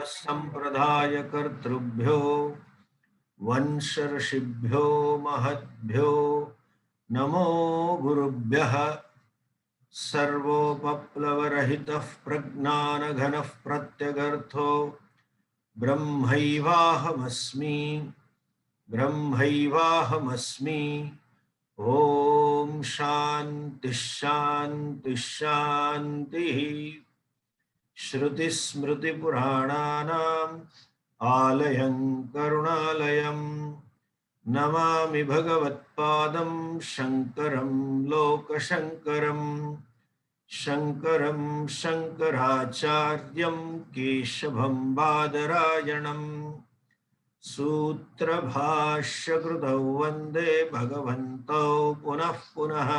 संप्रदाय कर्तृभ्यो वंश ऋषिभ्यो महद्भ्यो नमो गुरुभ्यः सर्वोपप्लवरहितः प्रज्ञानघनः प्रत्यगर्थो ब्रह्मैवाहमस्मि ओम शांति शांति शांति। श्रुतिस्मृतिपुराणानाम् आलयं करुणालयं नमामि भगवत्पादं शंकरं लोकशंकरं शंकरं शंकराचार्यं केशवं बादरायणं सूत्रभाष्यकृतौ वन्दे भगवन्तौ पुनः पुनः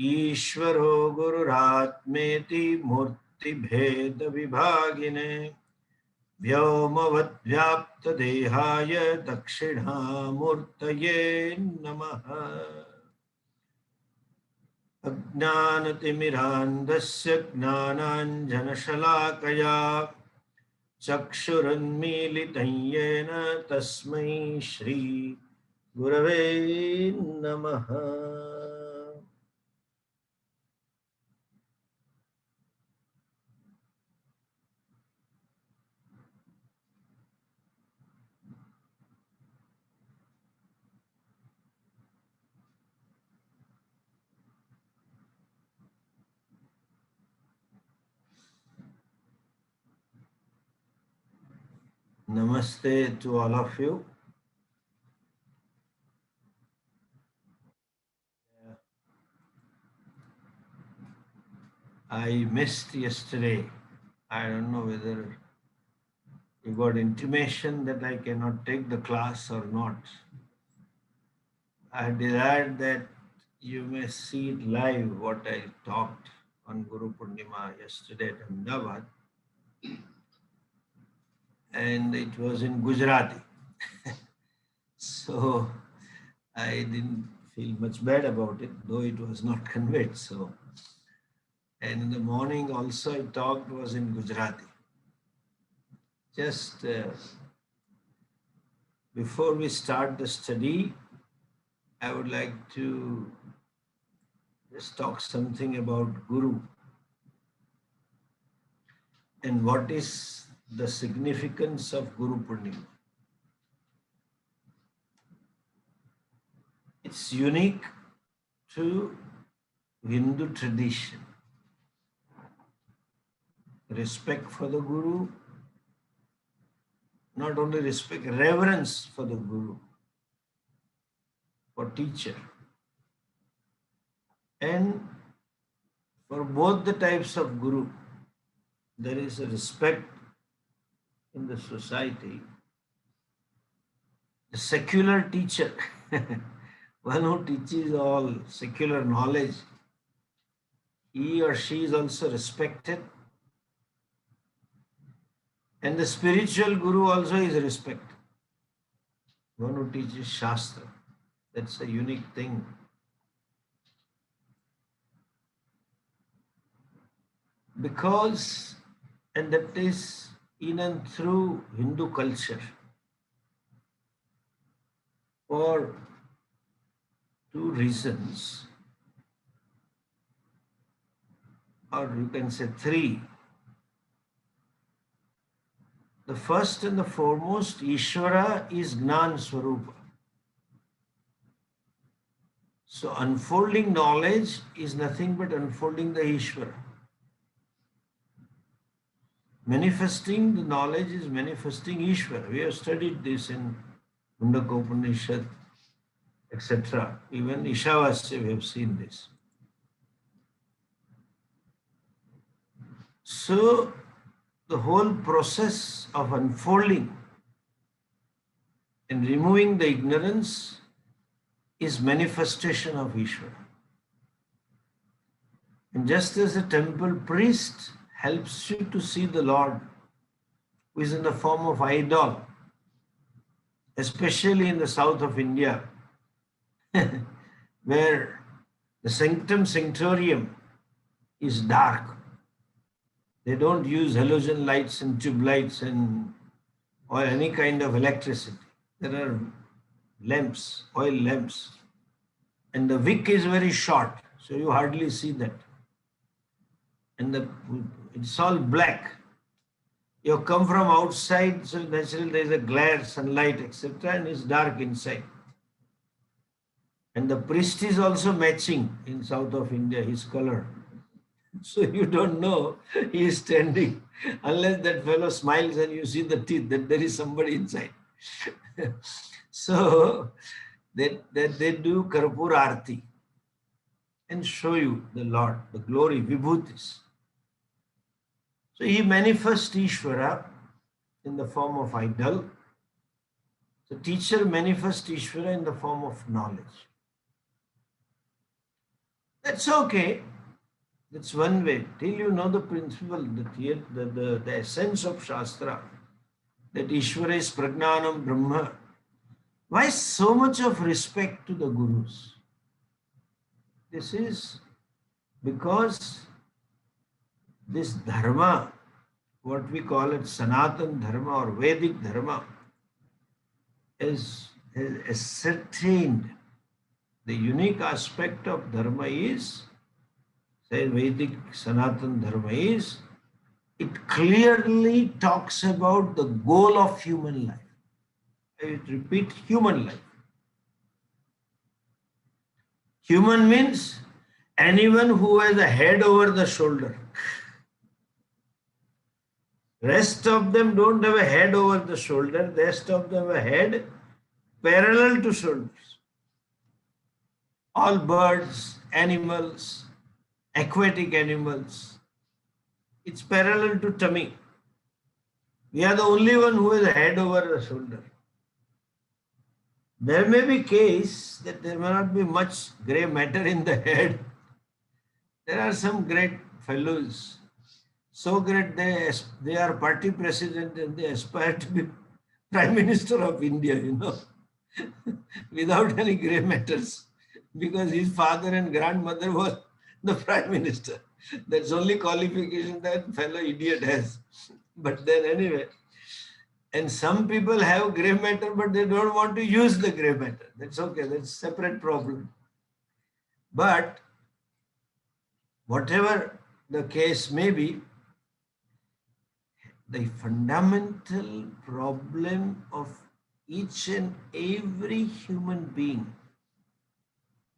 ईश्वरो गुरुरात्मेति मूर्तिभेदविभागिने व्योमवद्व्याप्तदेहाय दक्षिणामूर्तये नमः। अज्ञानतिमिरान्धस्य ज्ञानाञ्जनशलाकया चक्षुरुन्मीलितं येन तस्मै श्री गुरवे नमः। Namaste to all of you. I missed yesterday. I don't know whether you got intimation that I cannot take the class or not. I desired that you may see it live what I talked on Guru Purnima yesterday at Ahmedabad. And it was in Gujarati. So I didn't feel much bad about it, though it was not conveyed. So, and in the morning also I talked was in Gujarati. Just before we start the study, I would like to just talk something about Guru and what is the significance of Guru Purnima. It's unique to Hindu tradition. Respect for the Guru, not only respect, reverence for the Guru, for teacher. And for both the types of Guru, there is a respect in the society. The secular teacher, one who teaches all secular knowledge, he or she is also respected. And the spiritual Guru also is respected. One who teaches Shastra. That's a unique thing. Because, and that is in and through Hindu culture, for two reasons, or you can say three. The first and the foremost, Ishvara is Gnan Swarupa. So unfolding knowledge is nothing but unfolding the Ishvara. Manifesting the knowledge is manifesting Ishvara. We have studied this in Mundak Upanishad, etc. Even Ishavasya, we have seen this. So the whole process of unfolding and removing the ignorance is manifestation of Ishvara. And just as a temple priest helps you to see the Lord, who is in the form of idol, especially in the south of India, where the sanctum sanctorum is dark. They don't use halogen lights and tube lights and or any kind of electricity. There are lamps, oil lamps, and the wick is very short, so you hardly see that. And it's all black. You come from outside, so naturally there is a glare, sunlight, etc., and it's dark inside. And the priest is also matching in south of India, his color. So you don't know he is standing unless that fellow smiles and you see the teeth, that there is somebody inside. So they do Karpur Arti and show you the Lord, the glory, Vibhutis. So he manifests Ishvara in the form of idol. The teacher manifests Ishvara in the form of knowledge. That's okay. That's one way. Till you know the principle, the essence of Shastra, that Ishvara is Pragnanam Brahma. Why so much of respect to the Gurus? This is because this Dharma, what we call it Sanatan Dharma or Vedic Dharma, is ascertained. The unique aspect of Dharma is, say Vedic Sanatan Dharma is, it clearly talks about the goal of human life. I repeat, human life. Human means anyone who has a head over the shoulder. Rest of them don't have a head over the shoulder. The rest of them have a head parallel to shoulders. All birds, animals, aquatic animals, it's parallel to tummy. We are the only one who has a head over the shoulder. There may be case that there may not be much grey matter in the head. There are some great fellows, so great they are party president and they aspire to be Prime Minister of India, without any grey matters, because his father and grandmother was the Prime Minister. That's only qualification that fellow idiot has. But then anyway, and some people have grey matter, but they don't want to use the grey matter. That's okay, that's a separate problem. But whatever the case may be, the fundamental problem of each and every human being,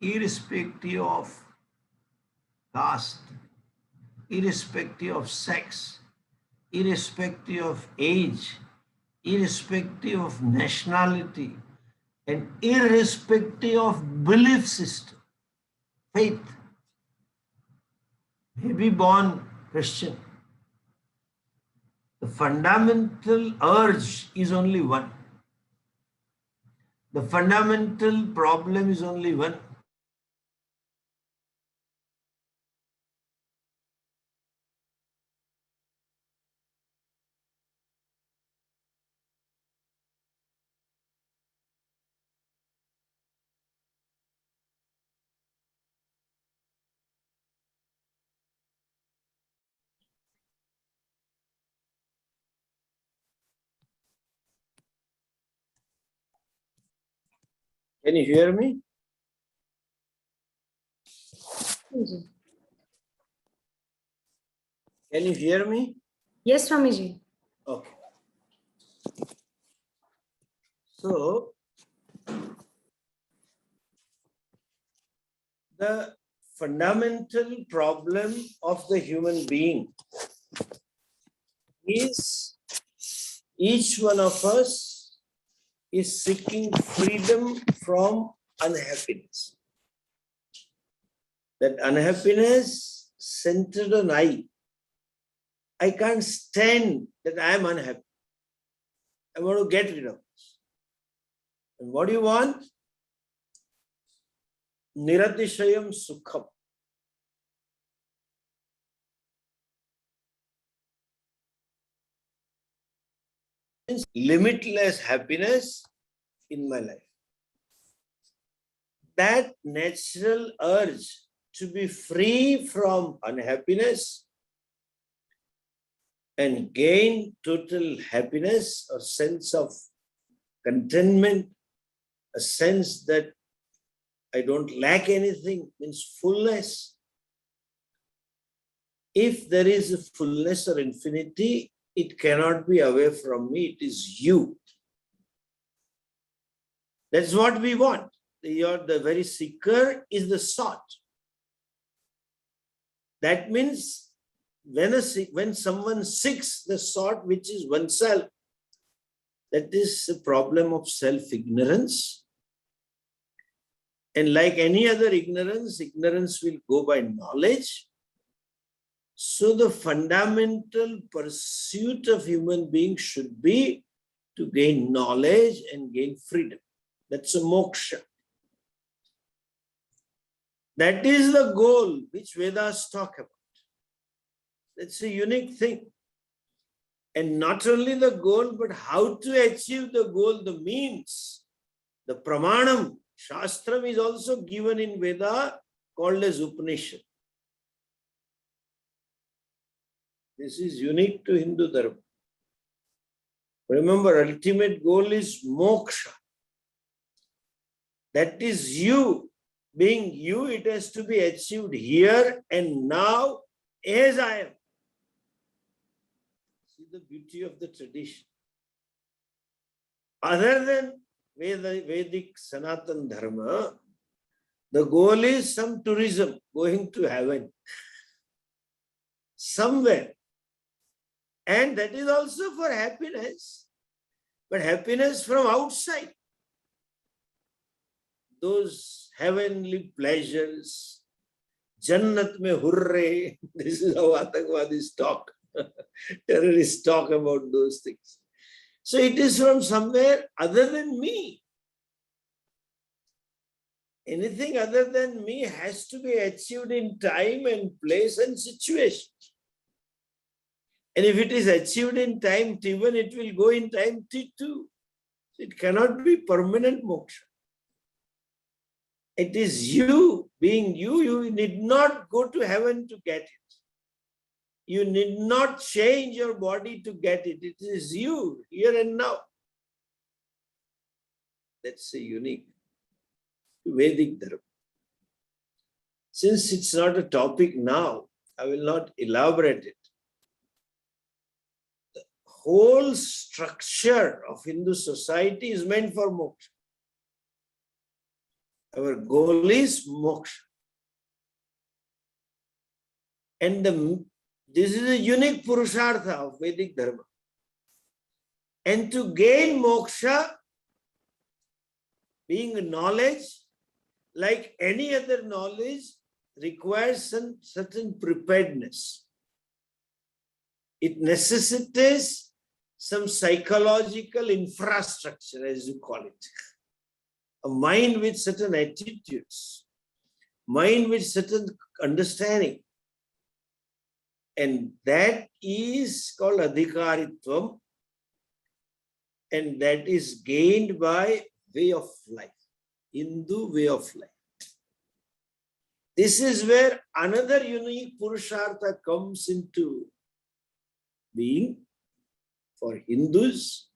irrespective of caste, irrespective of sex, irrespective of age, irrespective of nationality, and irrespective of belief system, faith, may be born Christian. The fundamental urge is only one. The fundamental problem is only one. Can you hear me? Can you hear me? Yes, Swamiji. Okay. So, the fundamental problem of the human being is each one of us is seeking freedom from unhappiness. That unhappiness centered on I. I can't stand that I am unhappy. I want to get rid of this. And what do you want? Niratishayam sukham. Means limitless happiness in my life. That natural urge to be free from unhappiness and gain total happiness or sense of contentment, a sense that I don't lack anything, means fullness. If there is a fullness or infinity, it cannot be away from me, it is you. That's what we want. The very seeker is the sought. That means when someone seeks the sought, which is oneself, that is a problem of self-ignorance. And like any other ignorance, ignorance will go by knowledge. So the fundamental pursuit of human beings should be to gain knowledge and gain freedom. That's a moksha. That is the goal which Vedas talk about. That's a unique thing. And not only the goal, but how to achieve the goal, the means, the pramanam, shastram is also given in Veda called as Upanishad. This is unique to Hindu Dharma. Remember, ultimate goal is moksha. That is you. Being you, it has to be achieved here and now as I am. See the beauty of the tradition. Other than Vedic Sanatan Dharma, the goal is some tourism, going to heaven. Somewhere. And that is also for happiness. But happiness from outside. Those heavenly pleasures, Jannat mein hurre, this is how Attakwadis talk, terrorists talk about those things. So it is from somewhere other than me. Anything other than me has to be achieved in time and place and situation. And if it is achieved in time T1, it will go in time T2. It cannot be permanent moksha. It is you, being you, you need not go to heaven to get it. You need not change your body to get it. It is you, here and now. That's a unique Vedic Dharma. Since it's not a topic now, I will not elaborate it. The whole structure of Hindu society is meant for moksha. Our goal is moksha. And this is a unique purushartha of Vedic Dharma. And to gain moksha, being knowledge, like any other knowledge, requires some certain preparedness. It necessitates some psychological infrastructure, as you call it. A mind with certain attitudes, mind with certain understanding. And that is called adhikaritvam, and that is gained by way of life, Hindu way of life. This is where another unique purushartha comes into being for Hindus,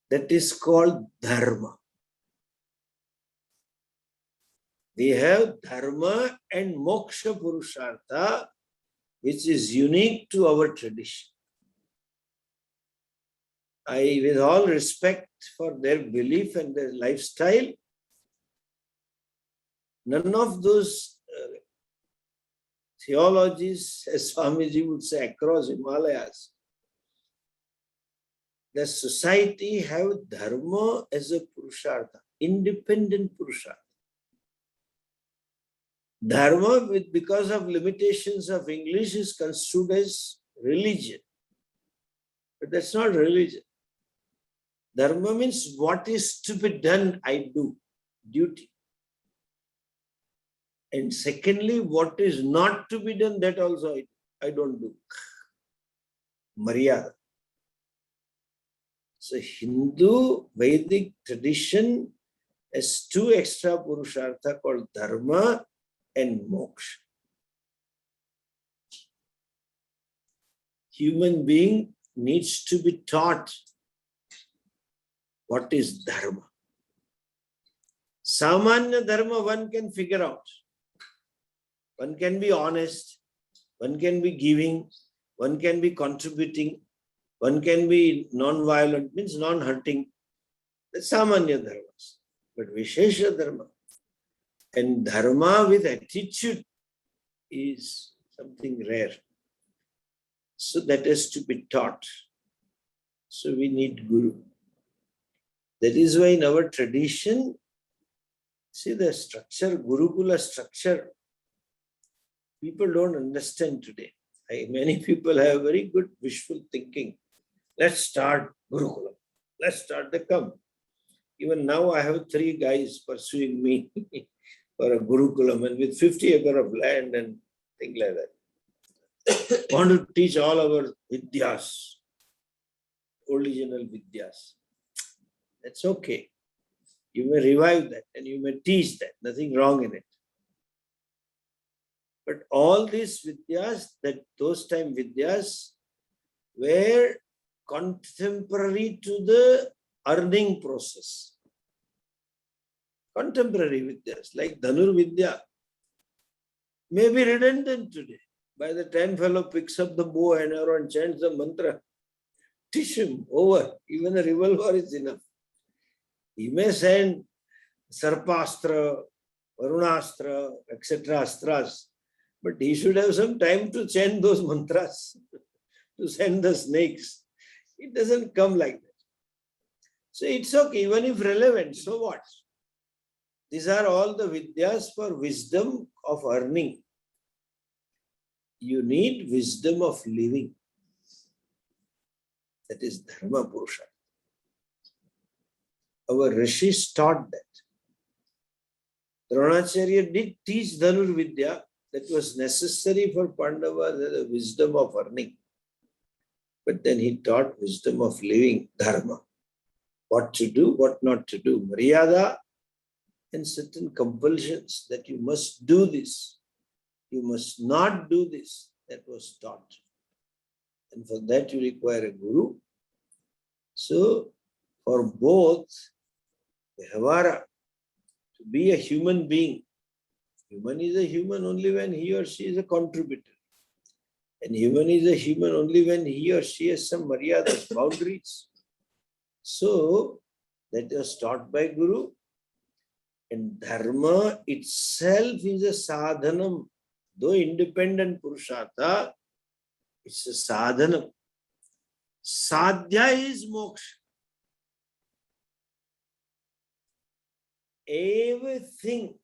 that is called dharma. We have dharma and moksha purushartha, which is unique to our tradition. With all respect for their belief and their lifestyle, none of those theologies, as Swamiji would say, across Himalayas, the society have dharma as a purushartha, independent purushartha. Dharma, because of limitations of English, is construed as religion. But that's not religion. Dharma means what is to be done, I do, duty. And secondly, what is not to be done, that also I don't do. Maryada. So Hindu Vedic tradition has two extra purushartha called dharma and moksha. human being needs to be taught what is dharma. Samanya dharma one can figure out. One can be honest, one can be giving, one can be contributing, one can be non-violent, means non-hurting. That's Samanya dharmas. But Vishesha dharma and dharma with attitude is something rare. So that has to be taught. So we need Guru. That is why in our tradition, see the structure, Gurukula structure, people don't understand today. Many people have very good wishful thinking. Let's start Gurukula. Let's start the come. Even now I have 3 guys pursuing me for a Gurukulam and with 50 acres of land and things like that. Want to teach all our Vidyas, original Vidyas. That's okay. You may revive that and you may teach that. Nothing wrong in it. But all these Vidyas, those time Vidyas, were contemporary to the earning process. Contemporary Vidyas, like Dhanur Vidya, may be redundant today. By the time fellow picks up the bow and arrow and chants the mantra, teach him over. Even a revolver is enough. He may send Sarpastra, Varunastra, etc. astras, but he should have some time to chant those mantras, to send the snakes. It doesn't come like that. So it's okay, even if relevant, so what? These are all the Vidyas for wisdom of earning. You need wisdom of living. That is Dharma Purusha. Our Rishis taught that. Dronacharya did teach Dhanur Vidya that was necessary for Pandavas, the wisdom of earning. But then he taught wisdom of living, Dharma. What to do, what not to do. Maryada and certain compulsions that you must do this. You must not do this. That was taught. And for that you require a guru. So for both, Vyavahara, to be a human being, human is a human only when he or she is a contributor. And human is a human only when he or she has some maryadas, boundaries. So that was taught by Guru. And Dharma itself is a sadhanam. Though independent Purushata, it's a sadhanam. Sadhya is moksha. Everything,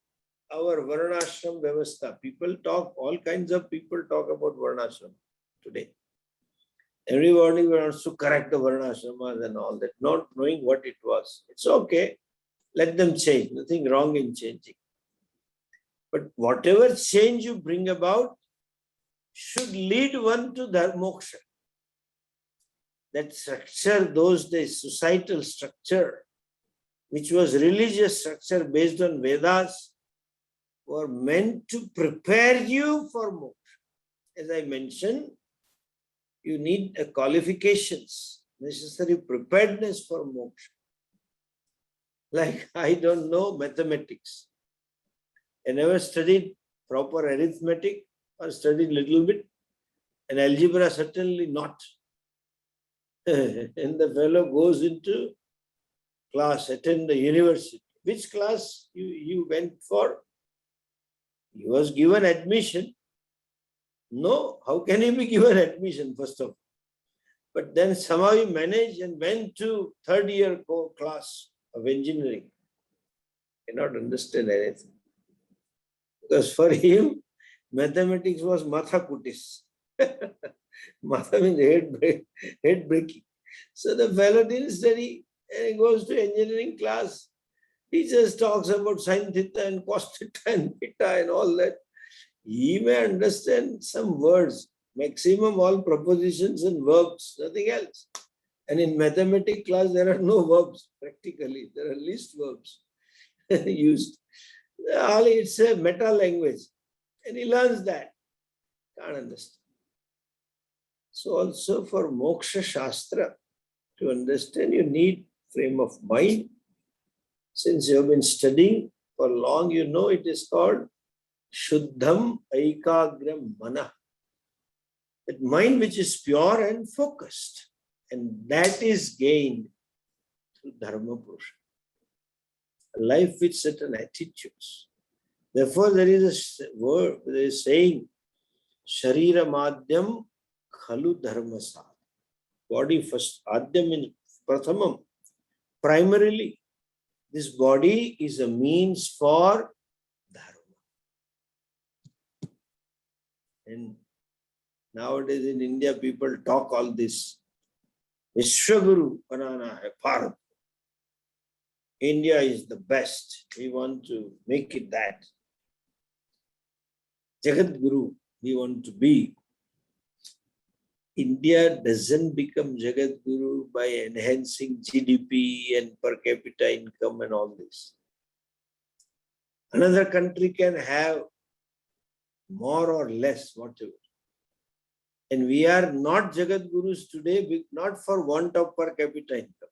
our Varnashram Vyavastha, people talk, all kinds of people talk about Varnashram today. Everybody wants to correct the Varnashramas and all that, not knowing what it was. It's okay. Let them change. Nothing wrong in changing. But whatever change you bring about should lead one to moksha. That structure, those days, societal structure, which was religious structure based on Vedas, were meant to prepare you for moksha. As I mentioned, you need a qualifications, necessary preparedness for moksha. Like, I don't know mathematics. I never studied proper arithmetic or studied little bit, and algebra certainly not. And the fellow goes into class, attend the university. Which class you went for? He was given admission. No, how can he be given admission, first of all? But then somehow he managed and went to 3rd year class of engineering. Cannot understand anything. Because for him, mathematics was matha kutis. Matha means head breaking. So the fellow didn't study and he goes to engineering class. He just talks about sin theta and cos theta and beta and all that. He may understand some words, maximum all prepositions and verbs, nothing else. And in mathematics class, there are no verbs practically. There are least verbs used. It's a meta language. And he learns that. Can't understand. So also for Moksha Shastra, to understand, you need frame of mind. Since you have been studying for long, you know it is called Shuddham Aikagram Mana. That mind which is pure and focused. And that is gained through Dharma Purusha. A life with certain attitudes. Therefore, there is a word, there is saying, Sharira Madhyam Khalu Dharma Sadh. Body first, Adhyam in Prathamam. Primarily, this body is a means for Dharma. And nowadays in India, people talk all this. Vishwaguru Banana hai Bharat. India is the best. We want to make it that. Jagat Guru, we want to be. India doesn't become Jagat Guru by enhancing GDP and per capita income and all this. Another country can have more or less, whatever. And we are not Jagat Gurus today, not for want of per capita income.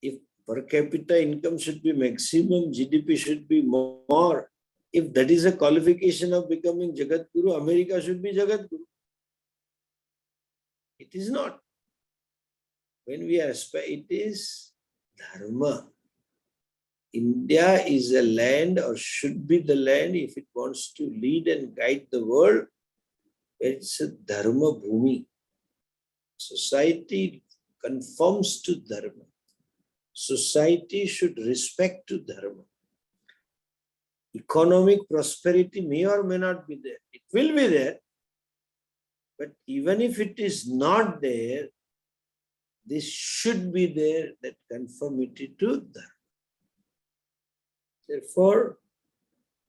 If per capita income should be maximum, GDP should be more. If that is a qualification of becoming Jagat Guru, America should be Jagat Guru. It is not. When we are, it is Dharma. India is a land, or should be the land, if it wants to lead and guide the world, it's a Dharma Bhumi. Society conforms to Dharma. Society should respect to Dharma. Economic prosperity may or may not be there. It will be there. But even if it is not there, this should be there, that conformity to Dharma. Therefore,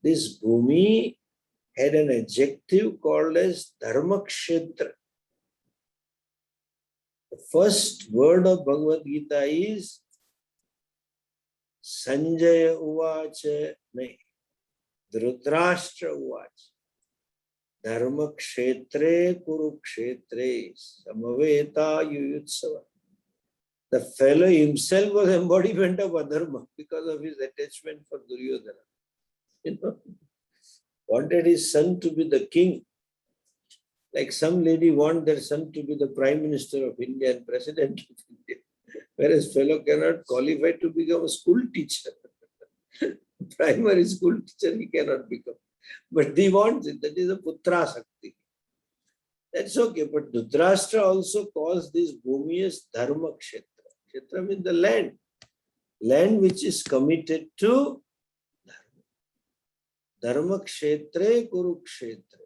this Bhumi had an adjective called as Dharma Kshetra. The first word of Bhagavad Gita is Sanjaya Uvacha, Dhritarashtra Uvacha. Dharma Kshetre Kurukshetre Samaveta Yuyutsava. The fellow himself was embodiment of adharma because of his attachment for Duryodhana. Wanted his son to be the king. Like some lady want their son to be the Prime Minister of India and President of India. Whereas fellow cannot qualify to become a school teacher. Primary school teacher he cannot become. But he wants it. That is a putra sakti. That's okay. But Dhritarashtra also calls this Bhumi as Dharma Kshetra. Kshetra means the land. Land which is committed to Dharma. Dharma Kshetre Kurukshetra.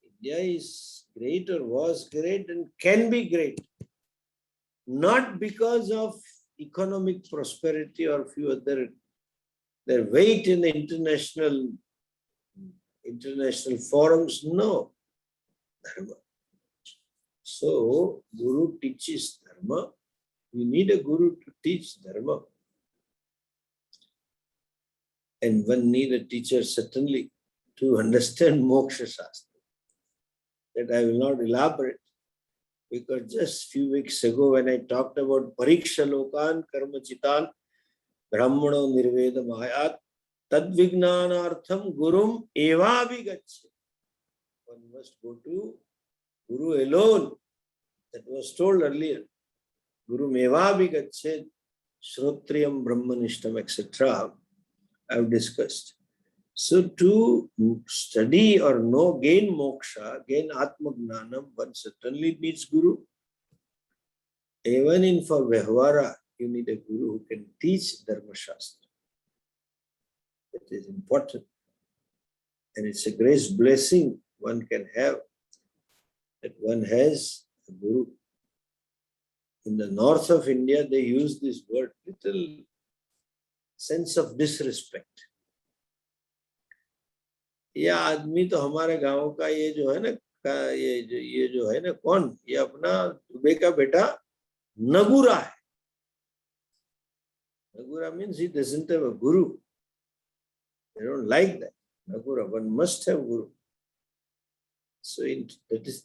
India is great or was great and can be great. Not because of economic prosperity or few other, their weight in the international forums, no. Dharma. So, Guru teaches Dharma. We need a Guru to teach Dharma. And one need a teacher certainly to understand Moksha Shastra. That I will not elaborate. Because just few weeks ago when I talked about Pariksha Lokan Karma Chitan Brahmano Nirveda Mayat Tadvignanartham Gurum Eva Vigacche. One must go to Guru alone. That was told earlier. Guru Eva Vigacche Shrotriyam Brahmanishtam etc. I have discussed. So to study or know, gain moksha, gain Atmagnanam, one certainly needs Guru. Even in for Vyavhara, you need a Guru who can teach Dharma Shastra. That is important. And it's a great blessing one can have, that one has a Guru. In the north of India, they use this word, little sense of disrespect. ये आदमी तो हमारे गांव का ये जो है ना ये जो है ना कौन ये अपना दुबे का बेटा नगुरा है. Nagura means he doesn't have a guru. They don't like that. Nagura, one must have guru. So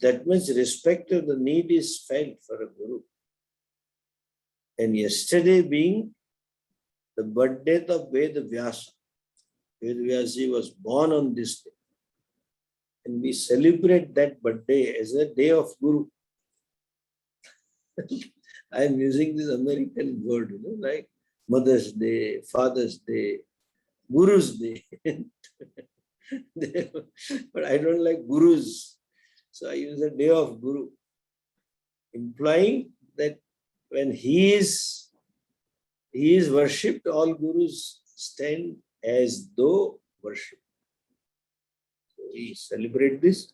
that much respect of the need is felt for a guru. And yesterday being the birthday of Veda Vyasa. Veda Vyasa was born on this day. And we celebrate that birthday as a day of Guru. I am using this American word, like Mother's Day, Father's Day, Guru's Day. But I don't like gurus. So I use a day of Guru, implying that when he is worshipped, all gurus stand as though worshipped. So we celebrate this.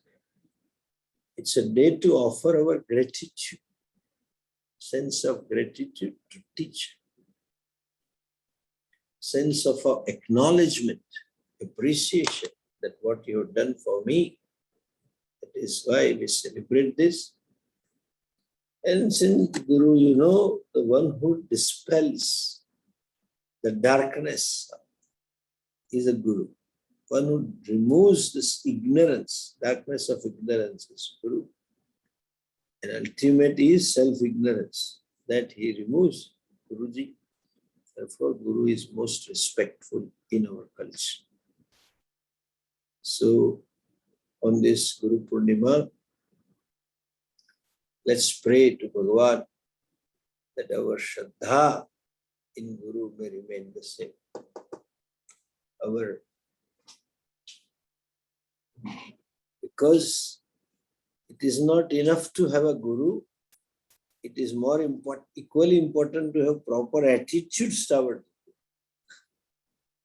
It's a day to offer our gratitude, sense of gratitude to teacher, sense of acknowledgement, appreciation that what you have done for me. That is why we celebrate this. And since Guru, the one who dispels the darkness is a Guru. One who removes this ignorance, darkness of ignorance is Guru. And ultimate is self-ignorance that he removes, Guruji. Therefore, Guru is most respectful in our culture. So, on this Guru Purnima, let's pray to Bhagavan that our Shraddha in Guru may remain the same. Because it is not enough to have a Guru, it is more important, equally important to have proper attitudes toward it.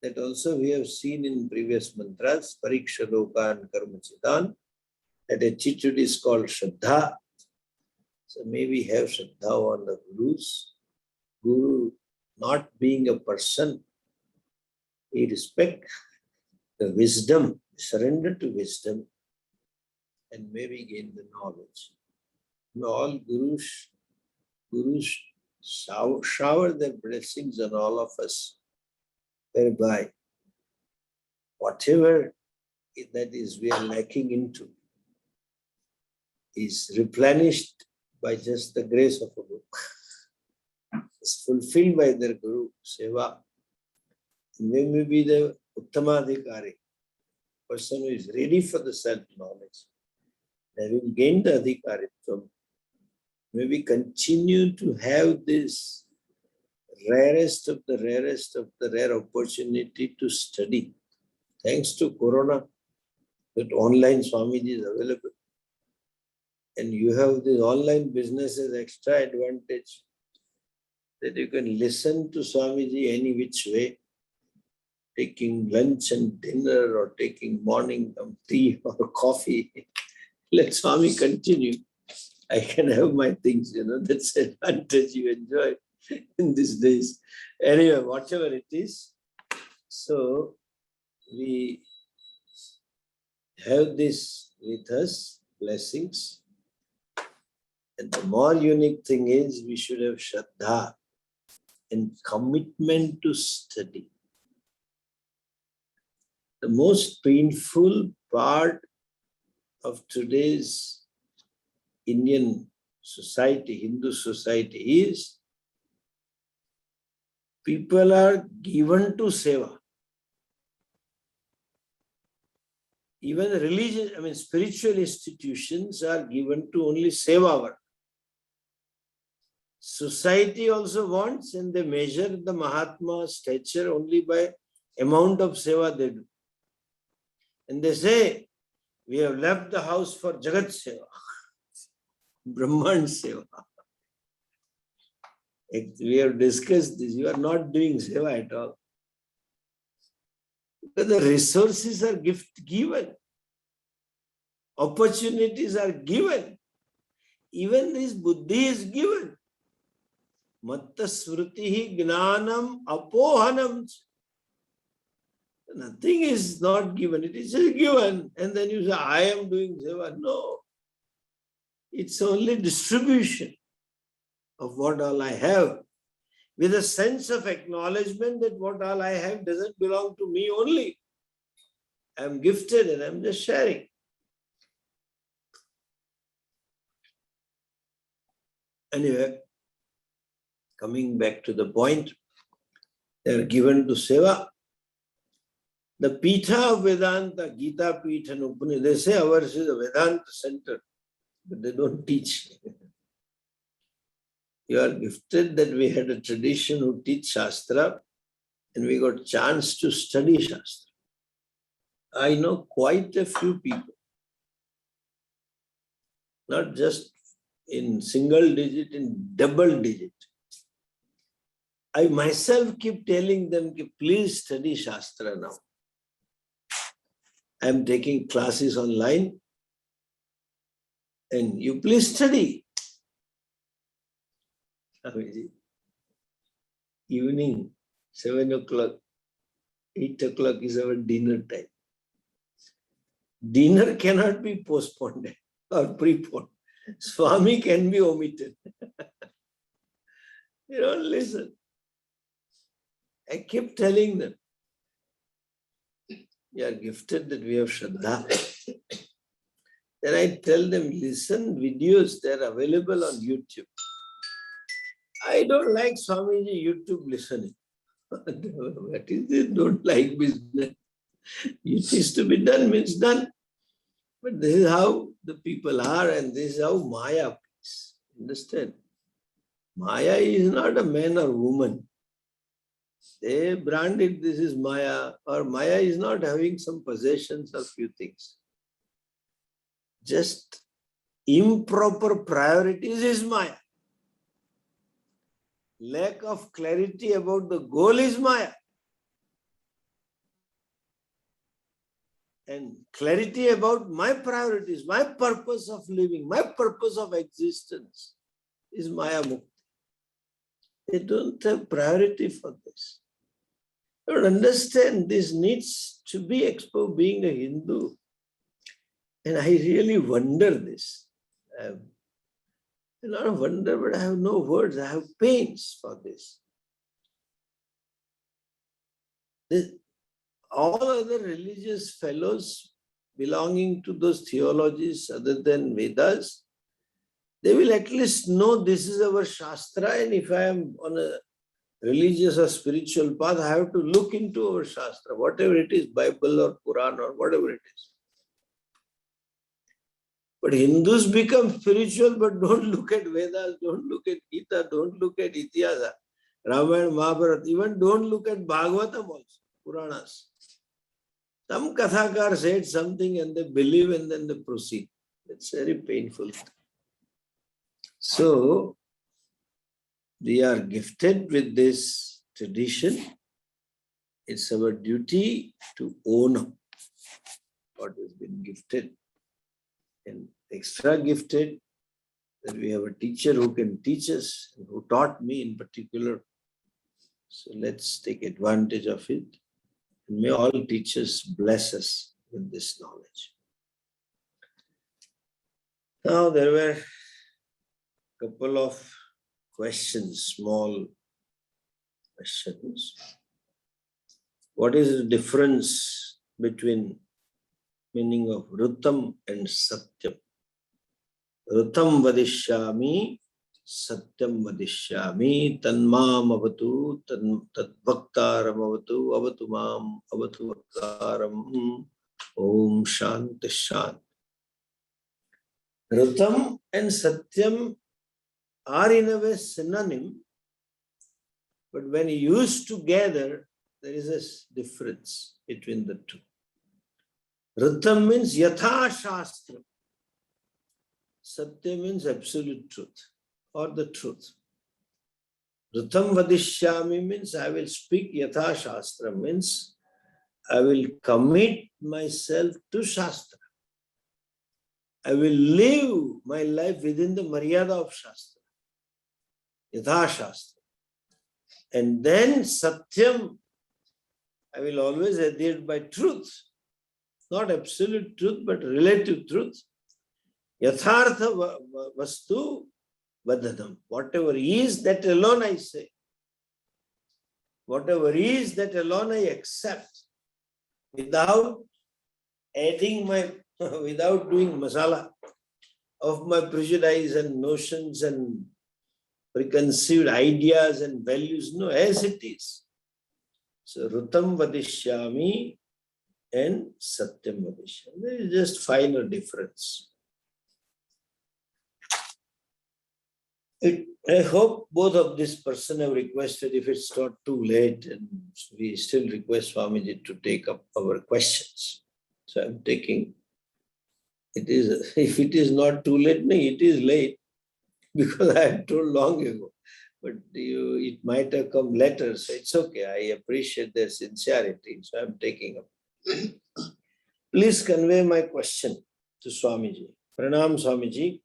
That also we have seen in previous mantras, Pariksha Lokan Karmachidan. That attitude is called Shraddha. So may we have Shraddha on the Gurus. Guru not being a person, we respect the wisdom, surrender to wisdom, and may we gain the knowledge. May all Gurus shower their blessings on all of us, whereby whatever that is we are lacking into is replenished by just the grace of a Guru. It's fulfilled by their Guru, Seva. And may we be the Uttamadhikari, person who is ready for the self-knowledge. Having gained the Adhikaritvam, may we continue to have this rarest of the rare opportunity to study. Thanks to Corona, that online Swamiji is available. And you have this online business as extra advantage that you can listen to Swamiji any which way, taking lunch and dinner or taking morning tea or coffee. Let Swami continue. I can have my things, that's the advantage you enjoy in these days. Anyway, whatever it is, so we have this with us, blessings. And the more unique thing is, we should have Shraddha and commitment to study. The most painful part of today's Indian society, Hindu society, is people are given to seva. Even religious, spiritual institutions are given to only seva work. Society also wants, and they measure the Mahatma stature only by amount of seva they do. And they say, we have left the house for Jagat Seva, Brahman Seva. We have discussed this. You are not doing seva at all. Because the resources are given. Opportunities are given. Even this buddhi is given. Matta smritihi gnanam apohanam. Nothing is not given. It is just given. And then you say, I am doing seva. No. It's only distribution of what all I have, with a sense of acknowledgement that what all I have doesn't belong to me only. I am gifted and I am just sharing. Anyway, coming back to the point, they are given to Seva. The Pitha of Vedanta, Gita Pitha and Upanishad, they say ours is a Vedanta center, but they don't teach. You are gifted that we had a tradition who teach Shastra and we got chance to study Shastra. I know quite a few people, not just in single digit, in double digit. I myself keep telling them, please study Shastra now. I am taking classes online and you please study. Evening, 7 o'clock, 8 o'clock is our dinner time. Dinner cannot be postponed or preponed. Swami can be omitted. You don't listen. I keep telling them, you are gifted that we have Shraddha. Then I tell them, listen, videos, they are available on YouTube. I don't like Swamiji YouTube listening. What is this? Don't like business. It is to be done, means done. But this is how the people are and this is how Maya is. Understand? Maya is not a man or woman. They brand it, this is Maya, or Maya is not having some possessions or few things. Just improper priorities is Maya. Lack of clarity about the goal is Maya. And clarity about my priorities, my purpose of living, my purpose of existence is Maya Mukti. They don't have priority for this. They don't understand this needs to be exposed being a Hindu. And I really wonder this. Not a wonder, but I have no words. I have pains for this. All other religious fellows belonging to those theologies other than Vedas, they will at least know this is our Shastra, and if I am on a religious or spiritual path, I have to look into our Shastra, whatever it is, Bible or Quran or whatever it is. But Hindus become spiritual, but don't look at Vedas, don't look at Gita, don't look at Itihasa, Ramayana, Mahabharata, even don't look at Bhagavatam also, Puranas. Some Kathakar said something and they believe and then they proceed. It's very painful. So, we are gifted with this tradition. It's our duty to own what has been gifted. And extra gifted, that we have a teacher who can teach us, and who taught me in particular. So let's take advantage of it. And may all teachers bless us with this knowledge. Now there were a couple of questions, small questions. What is the difference between meaning of Rutam and Satyam? Rutam vadishyami, Satyam vadishyami, tanmam avatu, tadvaktaram avatu, avatu mam, avatu vaktaram, om shanti shanti. Rutam and Satyam are in a way synonym, but when used together, there is a difference between the two. Rutam means yatha shastra. Satya means absolute truth or the truth. Rutam vadishyami means I will speak yatha shastra, means I will commit myself to Shastra. I will live my life within the maryada of Shastra. Yatha Shastra. And then Satyam, I will always adhere by truth. Not absolute truth, but relative truth. Yathartha vastu vadhanam. Whatever is, that alone I say. Whatever is, that alone I accept. Without adding without doing masala of my prejudice and notions and preconceived ideas and values. No, as it is. So, Rutam Vadishyami and Satyam Vadishyami. There is just finer difference. I hope both of this person have requested, if it's not too late, and we still request Swamiji to take up our questions. So I'm taking, if it is not too late, no, it is late, because I had told long ago. But it might have come later, so it's okay. I appreciate their sincerity, so I'm taking up. Please convey my question to Swamiji. Pranam Swamiji.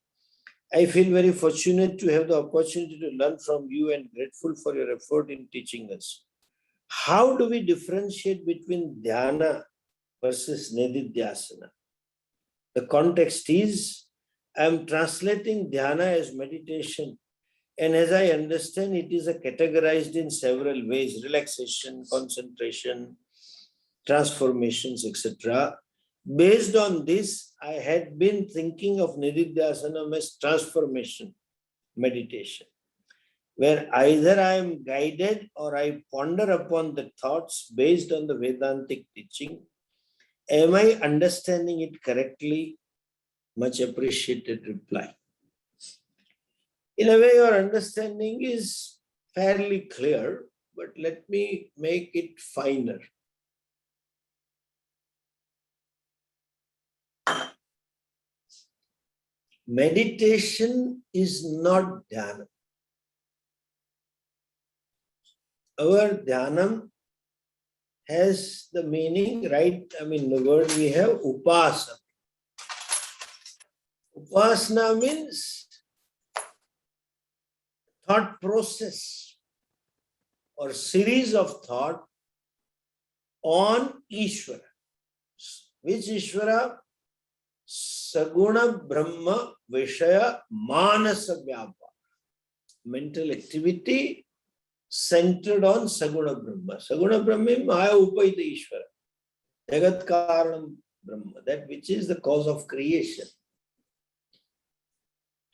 I feel very fortunate to have the opportunity to learn from you and grateful for your effort in teaching us. How do we differentiate between dhyana versus nididhyasana? The context is, I am translating dhyana as meditation, and as I understand, it is categorized in several ways: relaxation, concentration, transformations, etc. Based on this, I had been thinking of nididhyasana as transformation meditation, where either I am guided or I ponder upon the thoughts based on the Vedantic teaching. Am I understanding it correctly? Much appreciated reply. In a way, your understanding is fairly clear, but let me make it finer. Meditation is not dhyana. Our dhyanam has the meaning, right? I mean, the word we have, upasana. Upasana means thought process or series of thought on Ishvara. Which Ishvara? Saguna Brahma Vishaya Manasa Vyapara. Mental activity centered on Saguna Brahma. Saguna Brahma is Maya Upaita Ishvara. Jagat Karanam Brahma. That which is the cause of creation.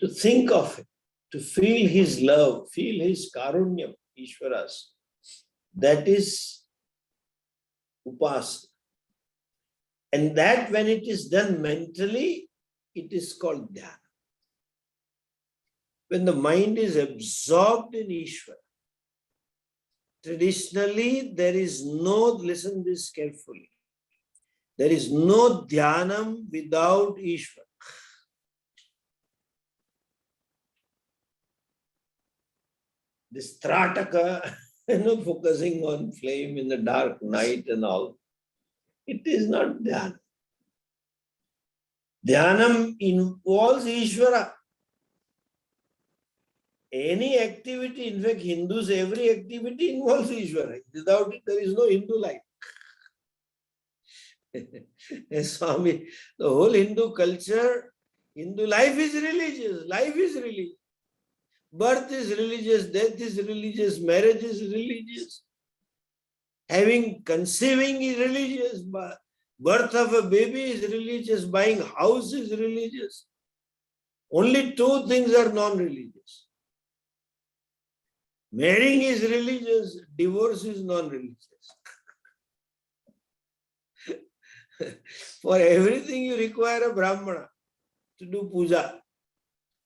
To think of it, to feel his love, feel his karunyam, Ishvaras. That is upasana. And that when it is done mentally, it is called dhyana. When the mind is absorbed in Ishvara, traditionally there is no, listen this carefully, there is no dhyanam without Ishvara. This Trataka, focusing on flame in the dark night and all, it is not dhyana. Dhyanam involves Ishvara. Any activity, in fact, Hindus, every activity involves Ishvara. Without it, there is no Hindu life. Swami, the whole Hindu culture, Hindu life is religious. Life is religious. Birth is religious, death is religious, marriage is religious. Conceiving is religious, birth of a baby is religious, buying house is religious. Only two things are non-religious. Marrying is religious, divorce is non-religious. For everything you require a Brahmana to do puja.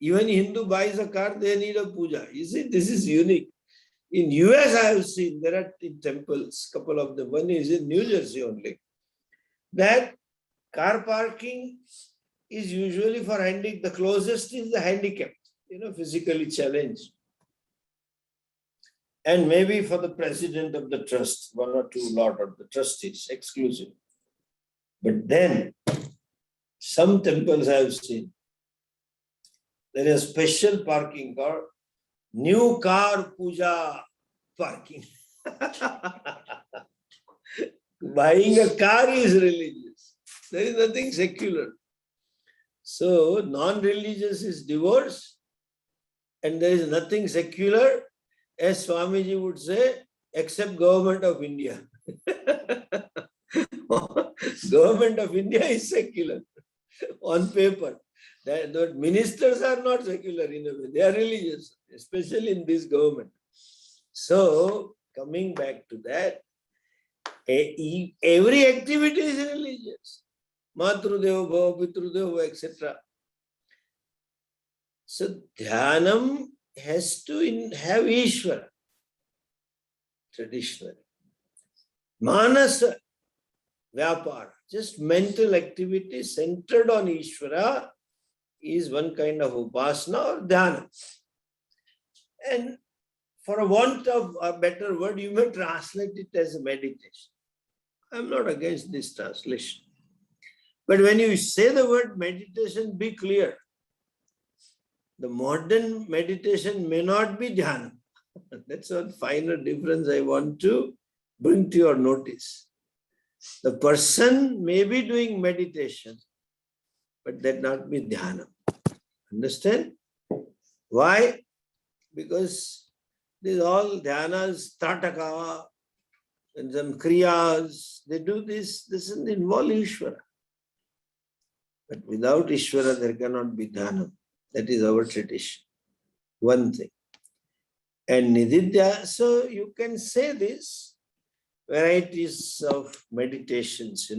Even Hindu buys a car, they need a puja. You see, this is unique. In US, I have seen, there are temples, couple of them. One is in New Jersey only. That car parking is usually for the closest is the handicapped, physically challenged. And maybe for the president of the trust, one or two lot of the trustees, exclusive. But then, some temples I have seen, there is special parking car, new car puja parking. Buying a car is religious. There is nothing secular. So, non-religious is divorce, and there is nothing secular, as Swamiji would say, except Government of India. Government of India is secular on paper. That ministers are not secular in a way. They are religious, especially in this government. So, coming back to that, every activity is religious. Matrudeva, Bhava, Pitrudeva, etc. So, Dhyanam has to have Ishvara, traditionally. Manasa, Vyapara, just mental activity centered on Ishvara is one kind of upasana or dhyana. And for a want of a better word, you may translate it as a meditation. I'm not against this translation. But when you say the word meditation, be clear. The modern meditation may not be dhyana. That's a finer difference I want to bring to your notice. The person may be doing meditation, but that not be dhyana. Understand? Why? Because these all dhyanas, tataka, and some kriyas, they do this doesn't involve Ishvara. But without Ishvara, there cannot be dhyana. That is our tradition. One thing. And nididya, so you can say this, varieties of meditations,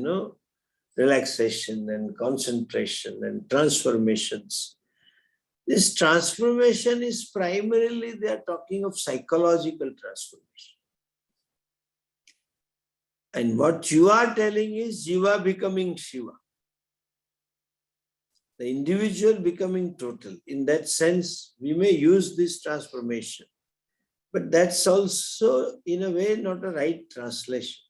relaxation and concentration and transformations. This transformation is primarily, they are talking of psychological transformation. And what you are telling is Jiva becoming Shiva. The individual becoming total. In that sense, we may use this transformation. But that's also, in a way, not a right translation.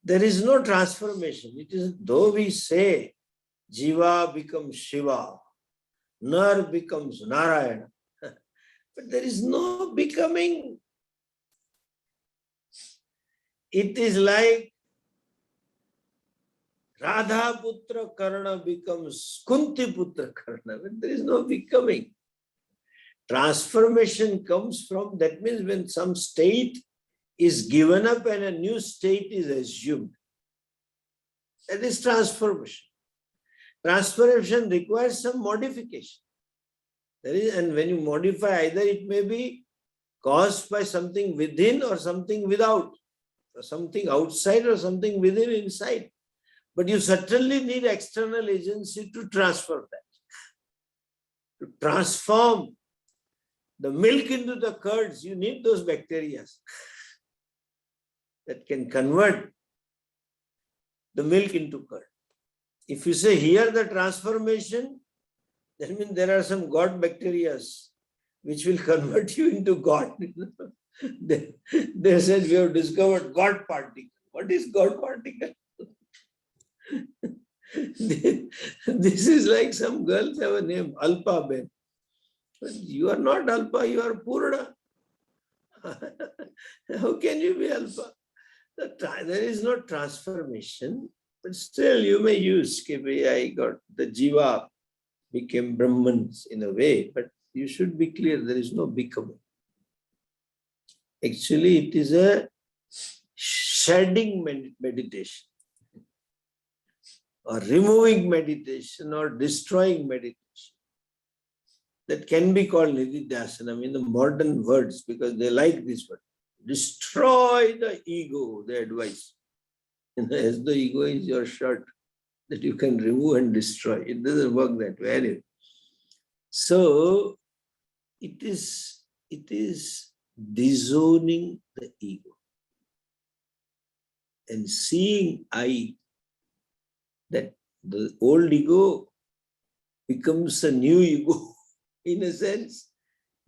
There is no transformation. It is, though we say Jiva becomes Shiva, Nar becomes Narayana, but there is no becoming. It is like Radha Putra Karna becomes Kunti Putra Karna, but there is no becoming. Transformation comes from, that means when some state is given up and a new state is assumed. That is transformation. Transformation requires some modification. And when you modify, either it may be caused by something within or something without, or something outside or something within inside. But you certainly need external agency to transfer that. To transform the milk into the curds, you need those bacteria that can convert the milk into curd. If you say here the transformation, that means there are some God bacteria which will convert you into God. They said we have discovered God particle. What is God particle? This is like some girls have a name, Alpa Ben. But you are not Alpa, you are Purna. How can you be Alpa? There is no transformation, but still you may use, I got the Jiva became Brahmans in a way, but you should be clear, there is no becoming. Actually, it is a shedding meditation, or removing meditation, or destroying meditation. That can be called nididhyasana in the modern words, because they like this word. Destroy the ego, they advise. As the ego is your shirt that you can remove and destroy. It doesn't work that way anyway. So it is disowning the ego and seeing that the old ego becomes a new ego. In a sense,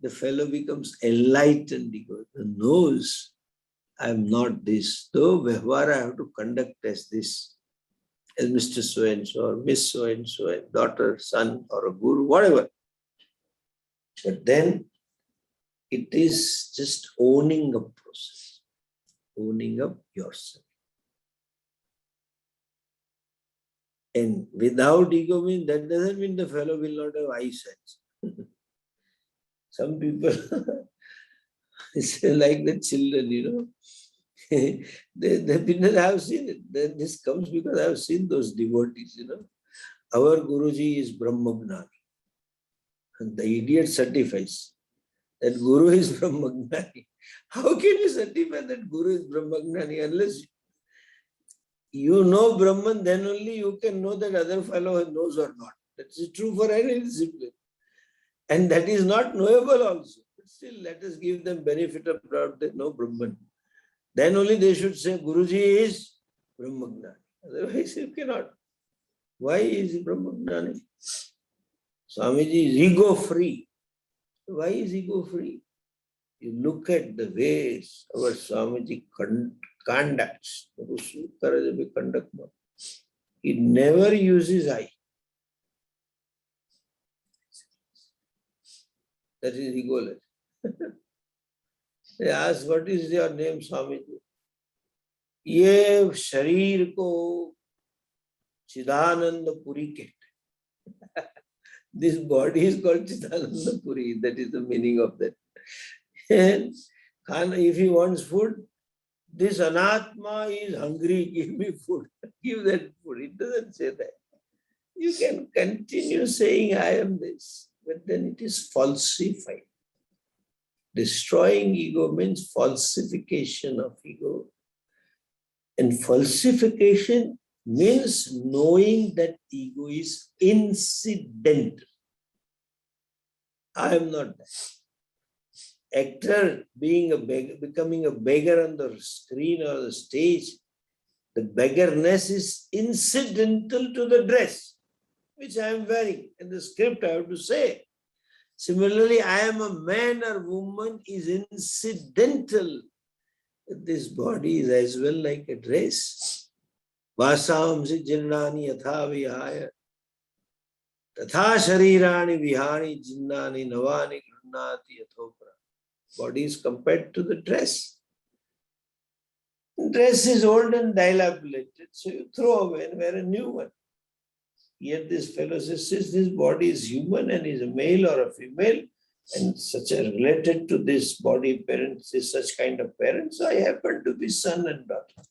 the fellow becomes enlightened ego. The knows I am not this. Though Vyavhara I have to conduct as this, as Mr. So-and-so or Miss So-and-so, a daughter, son, or a guru, whatever. But then it is just owning up process, owning up yourself. And without ego means, that doesn't mean the fellow will not have eyesight. Some people say like the children, I have seen it. This comes because I have seen those devotees, Our Guruji is Brahmagnani. And the idiot certifies that Guru is Brahmagnani. How can you certify that Guru is Brahmagnani unless you know Brahman, then only you can know that other fellow knows or not. That is true for any discipline. And that is not knowable also. But still, let us give them benefit of doubt that know Brahman. Then only they should say Guruji is Brahmagnani. Otherwise, you cannot. Why is he Brahmagnani? Swamiji is ego-free. Why is ego-free? You look at the ways our Swamiji conducts. He never uses I. That is egoless. They ask, what is your name, Swamiji? Ye sharir ko Chidananda Puri kehte. This body is called Chidananda Puri. That is the meaning of that. And if he wants food, this Anatma is hungry, give me food. Give that food. It doesn't say that. You can continue saying, I am this, but then it is falsified. Destroying ego means falsification of ego. And falsification means knowing that ego is incidental. I am not that. Actor being a beggar, becoming a beggar on the screen or the stage, the beggarness is incidental to the dress which I am wearing. In the script I have to say. Similarly, I am a man or woman is incidental. This body is as well like a dress. Vasamsi jinnani yatha vihaya tatha sharirani vihani jinnani navani grunati yathopra. Body is compared to the dress. Dress is old and dilapidated, so you throw away and wear a new one. Yet this fellow says, since this body is human and is a male or a female, and such a related to this body parents is such kind of parents, so I happen to be son and daughter.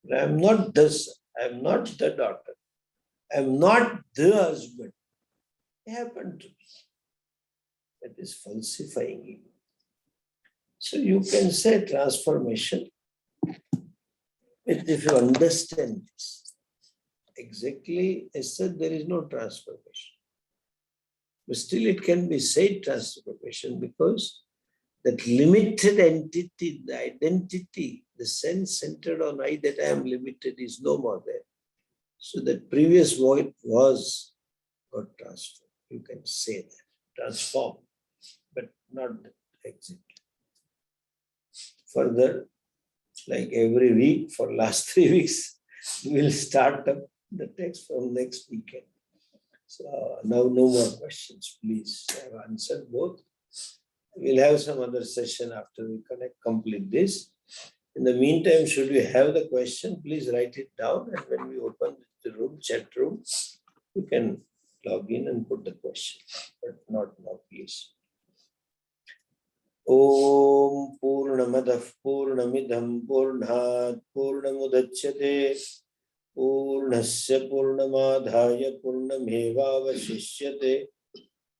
But I am not the son, I am not the daughter, I am not the husband. I happen to be. That is falsifying ego. So you can say transformation, but if you understand this, exactly as said, there is no transformation. But still it can be said transformation because that limited entity, the identity, the sense centered on I that I am limited is no more there. So that previous void was got transformed. You can say that. Transform, but not that exactly. Further, like every week for last 3 weeks, we'll start up the text from next weekend. So now no more questions, please. I've answered both. We'll have some other session after we complete this. In the meantime, should you have the question, please write it down, and when we open the room, chat room, you can log in and put the question, but not now, please. Om Purnamadah Purnamidham Purnat Purnamudachyate Purnasya Purnamadhaya Purnamevavashishyate.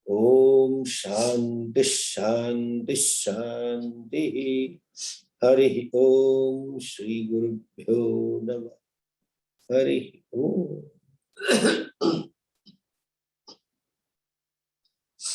Om Shanti Shanti Shanti. Hari Om Shri Gurubhyo Namah. Hari Om.